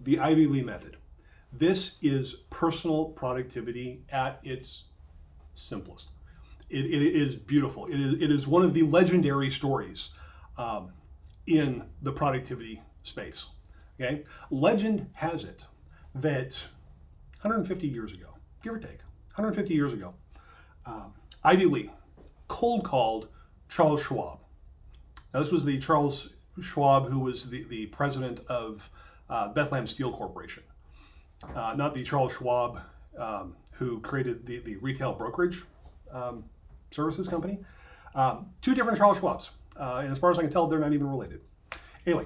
the Ivy Lee method. This is personal productivity at its simplest. It is beautiful. It is one of the legendary stories in the productivity space. Okay, legend has it that 150 years ago, give or take, 150 years ago, Ivy Lee cold called Charles Schwab. Now, this was the Charles Schwab who was the president of Bethlehem Steel Corporation, not the Charles Schwab who created the retail brokerage services company. Two different Charles Schwabs, and as far as I can tell, they're not even related. Anyway,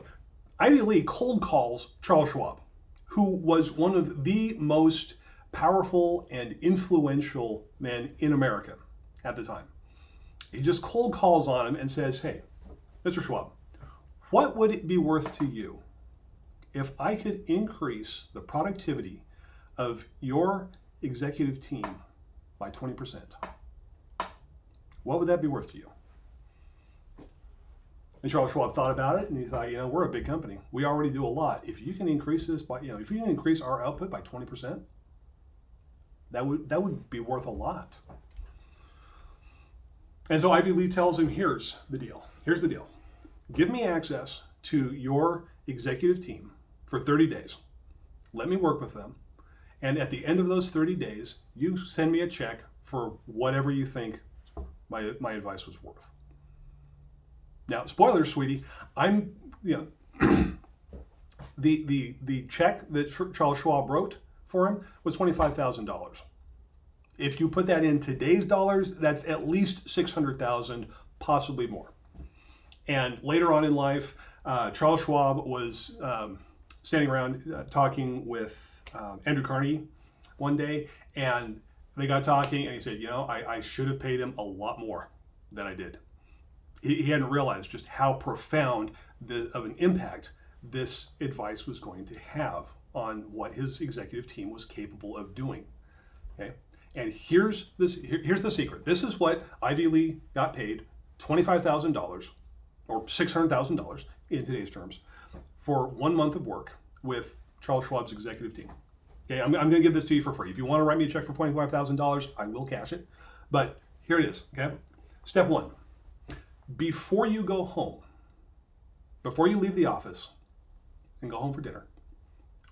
Ivy Lee cold calls Charles Schwab, who was one of the most powerful and influential men in America at the time. He just cold calls on him and says, hey, Mr. Schwab, what would it be worth to you if I could increase the productivity of your executive team by 20%? What would that be worth to you? And Charles Schwab thought about it and he thought, we're a big company. We already do a lot. If you can increase this by, if you can increase our output by 20%, that would be worth a lot. And so Ivy Lee tells him, here's the deal. Here's the deal. Give me access to your executive team for 30 days. Let me work with them. And at the end of those 30 days, you send me a check for whatever you think my advice was worth. Now, spoilers, sweetie, I'm, the check that Charles Schwab wrote for him was $25,000. If you put that in today's dollars, that's at least $600,000, possibly more. And later on in life, Charles Schwab was standing around talking with Andrew Carnegie one day, and they got talking, and he said, I should have paid him a lot more than I did. He hadn't realized just how profound of an impact this advice was going to have on what his executive team was capable of doing. Okay, and here's the secret. This is what Ivy Lee got paid: $25,000 or $600,000 in today's terms for 1 month of work with Charles Schwab's executive team. Okay, I'm going to give this to you for free. If you want to write me a check for $25,000, I will cash it. But here it is. Okay, step one. Before you go home, before you leave the office and go home for dinner,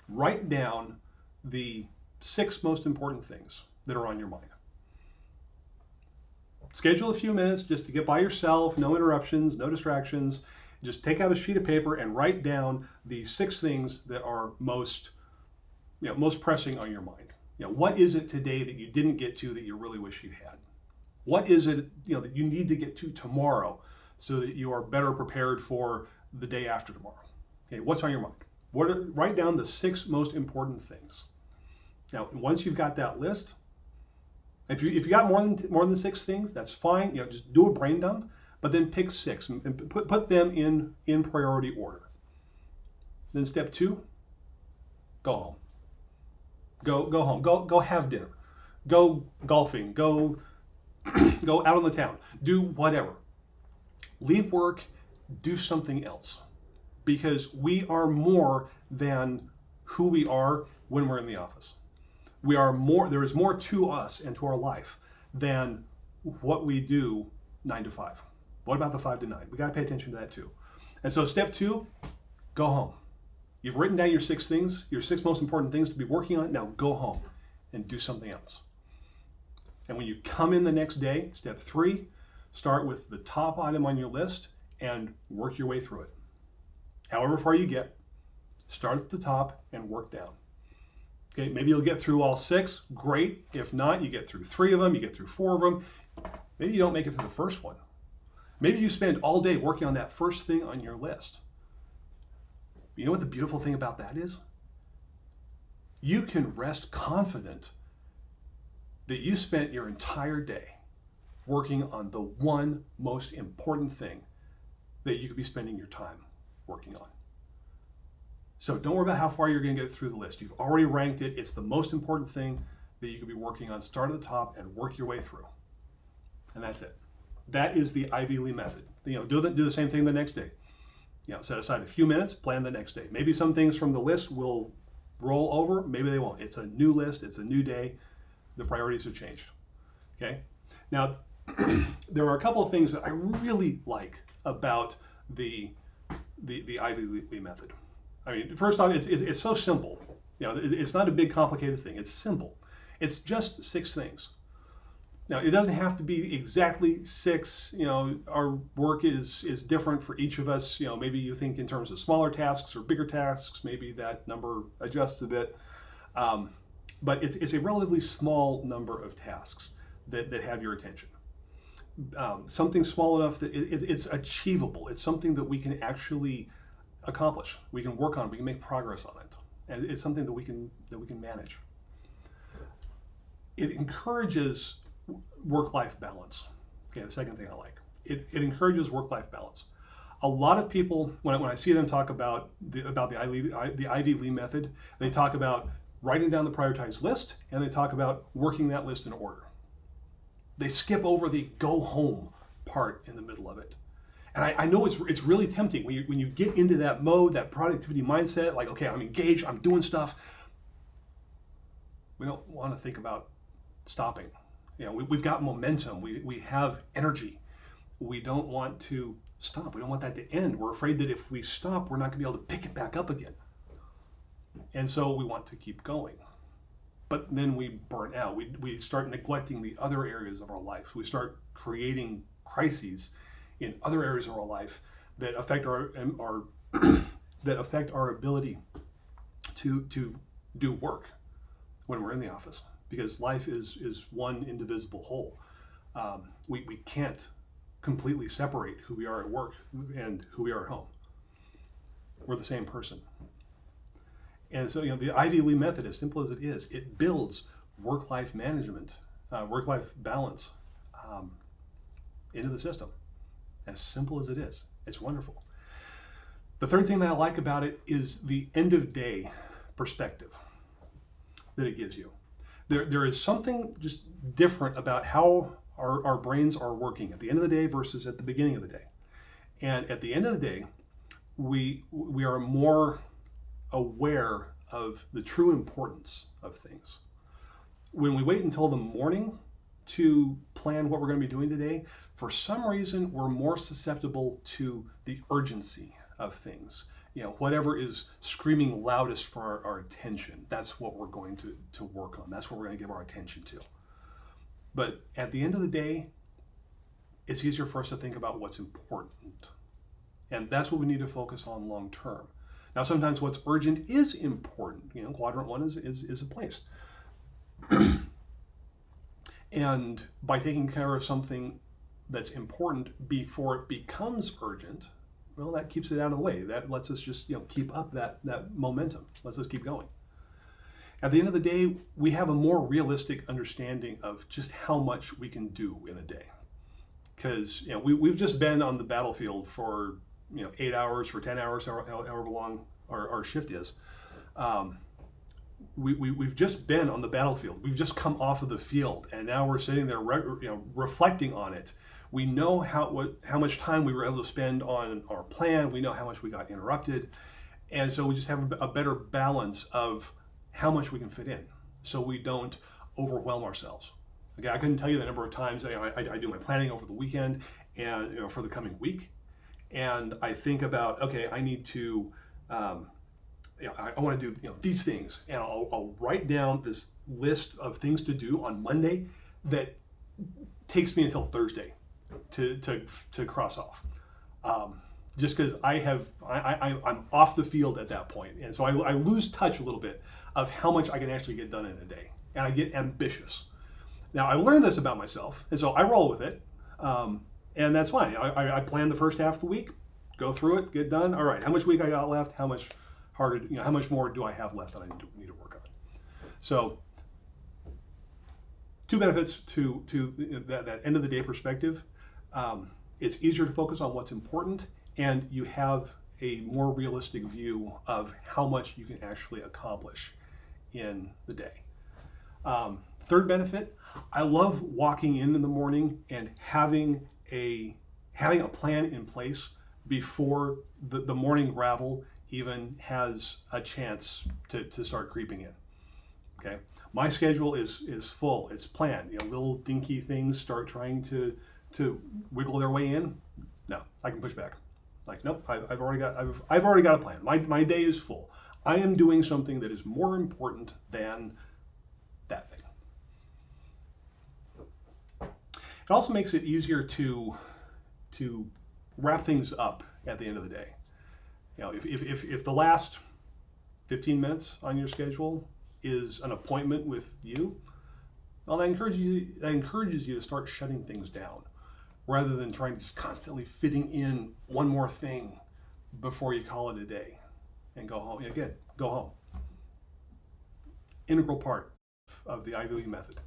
write down the 6 most important things that are on your mind. Schedule a few minutes just to get by yourself, no interruptions, no distractions. Just take out a sheet of paper and write down the 6 things that are most pressing on your mind. What is it today that you didn't get to that you really wish you had? What is it that you need to get to tomorrow so that you are better prepared for the day after tomorrow? Okay, what's on your mind? Write down the 6 most important things. Now, once you've got that list, if you got more than 6 things, that's fine. Just do a brain dump, but then pick 6 and put them in priority order. Then step 2, go home. Go home. Go have dinner. Go golfing. Go out on the town. Do whatever. Leave work. Do something else. Because we are more than who we are when we're in the office. We are more. There is more to us and to our life than what we do 9 to 5. What about the 5 to 9? We got to pay attention to that too. And so step 2, go home. You've written down your 6 things, your 6 most important things to be working on. Now go home and do something else. And when you come in the next day, step 3, start with the top item on your list and work your way through it. However far you get, start at the top and work down. Okay, maybe you'll get through all 6, great. If not, you get through 3 of them, you get through 4 of them. Maybe you don't make it through the first one. Maybe you spend all day working on that first thing on your list. You know what the beautiful thing about that is? You can rest confident that you spent your entire day working on the one most important thing that you could be spending your time working on. So don't worry about how far you're going to get through the list. You've already ranked it. It's the most important thing that you could be working on. Start at the top and work your way through. And that's it. That is the Ivy Lee method. Do the same thing the next day. Set aside a few minutes, plan the next day. Maybe some things from the list will roll over, maybe they won't. It's a new list, it's a new day, the priorities have changed. Okay? Now, there are a couple of things that I really like about the Ivy Lee method. I mean, first off, it's so simple. It's not a big complicated thing. It's simple. It's just 6 things. Now, it doesn't have to be exactly 6. Our work is different for each of us. Maybe you think in terms of smaller tasks or bigger tasks. Maybe that number adjusts a bit. But it's a relatively small number of tasks that have your attention. Something small enough that it's achievable. It's something that we can actually accomplish. We can work on. We can make progress on it, and it's something that we can manage. It encourages work-life balance. Okay, the second thing I like. It encourages work-life balance. A lot of people, when I see them talk about the Ivy Lee method, they talk about writing down the prioritized list, and they talk about working that list in order. They skip over the go home part in the middle of it. And I know it's really tempting when you get into that mode, that productivity mindset, like, okay, I'm engaged, I'm doing stuff. We don't want to think about stopping. We've got momentum, we have energy. We don't want to stop. We don't want that to end. We're afraid that if we stop, we're not going to be able to pick it back up again. And so we want to keep going. But then we burn out. We start neglecting the other areas of our life. We start creating crises in other areas of our life that affect our that affect our ability to do work when we're in the office, because life is one indivisible whole. We can't completely separate who we are at work and who we are at home. We're the same person. And so, the Ivy Lee method, as simple as it is, it builds work-life management, work-life balance into the system. As simple as it is. It's wonderful. The third thing that I like about it is the end-of-day perspective that it gives you. There is something just different about how our brains are working at the end of the day versus at the beginning of the day. And at the end of the day, we are more aware of the true importance of things. When we wait until the morning to plan what we're going to be doing today, for some reason we're more susceptible to the urgency of things. Whatever is screaming loudest for our attention, that's what we're going to work on. That's what we're going to give our attention to. But at the end of the day, it's easier for us to think about what's important. And that's what we need to focus on long term. Now, sometimes what's urgent is important. Quadrant 1 is a place. And by taking care of something that's important before it becomes urgent, well, that keeps it out of the way. That lets us just keep up that momentum. Lets us keep going. At the end of the day, we have a more realistic understanding of just how much we can do in a day. Because we've just been on the battlefield for 8 hours, for 10 hours, however long our shift is. We've just been on the battlefield. We've just come off of the field, and now we're sitting there, reflecting on it. We know how much time we were able to spend on our plan. We know how much we got interrupted, and so we just have a better balance of how much we can fit in, so we don't overwhelm ourselves. Okay, I couldn't tell you the number of times I do my planning over the weekend and for the coming week, and I think about, okay, I need to. I want to do these things, and I'll write down this list of things to do on Monday that takes me until Thursday to cross off, just because I'm off the field at that point, and so I lose touch a little bit of how much I can actually get done in a day, and I get ambitious. Now, I learned this about myself, and so I roll with it, and that's fine. I plan the first half of the week, go through it, get done. All right, how much week I got left? How much harder? How much more do I have left that I need to work on? So, two benefits to that end of the day perspective. It's easier to focus on what's important, and you have a more realistic view of how much you can actually accomplish in the day. Third benefit, I love walking in the morning and having a plan in place before the morning gravel even has a chance to start creeping in. Okay, my schedule is full. It's planned. Little dinky things start trying to wiggle their way in. No, I can push back. Like, nope, I've already got a plan. My day is full. I am doing something that is more important than that thing. It also makes it easier to wrap things up at the end of the day. If the last 15 minutes on your schedule is an appointment with you, well, that encourages you to start shutting things down, rather than trying to just constantly fitting in one more thing before you call it a day and go home. Again, go home. Integral part of the Ivy League method.